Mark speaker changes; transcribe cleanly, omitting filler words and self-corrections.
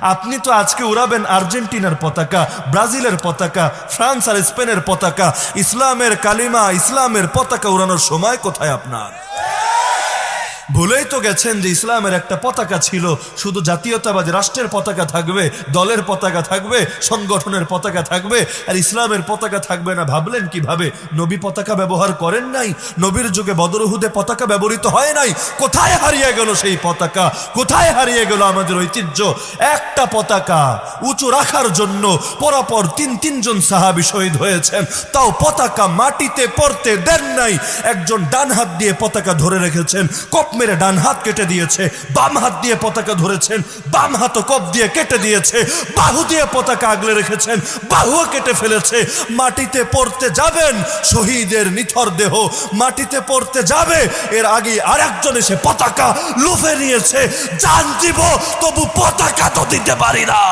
Speaker 1: আপনি তো আজকে উড়াবেন আর্জেন্টিনার পতাকা, ব্রাজিলের পতাকা, ফ্রান্স আর স্পেনের পতাকা। ইসলামের কালিমা, ইসলামের পতাকা উড়ানোর সময় কোথায় আপনার? ভুলেই তো গেছেন যে ইসলামের একটা পতাকা ছিল, শুধু জাতীয়তাবাদী রাষ্ট্রের পতাকা থাকবে, দলের পতাকা থাকবে, সংগঠনের পতাকা থাকবে, আর ইসলামের পতাকা থাকবে না। ভাবলেন কিভাবে? নবী পতাকা ব্যবহার করেন নাই, নবীর যুগে বদর উহুদে পতাকা ব্যবহৃত হয় নাই। কোথায় হারিয়ে গেল সেই পতাকা? কোথায় হারিয়ে গেল আমাদের ঐতিহ্য? একটা পতাকা উঁচু রাখার জন্য পরপর তিনজন সাহাবী শহীদ হয়েছেন, তাও পতাকা মাটিতে পড়তে দেন নাই। একজন ডান হাত দিয়ে পতাকা ধরে রেখেছেন, কপ মেরে ডান হাত কেটে দিয়েছে, বাম হাত দিয়ে পতাকা ধরেছেন, বাম হাত কপ দিয়ে কেটে দিয়েছে, বাহু দিয়ে পতাকা আগলে রেখেছেন, বাহুও কেটে ফেলেছে। মাটিতে পড়তে যাবেন, শহীদের নিথর দেহ মাটিতে পড়তে যাবে, এর আগে আরেকজন এসে পতাকা লুফে নিয়েছে। জান দিব তবু পতাকা তো দিতে পারি না।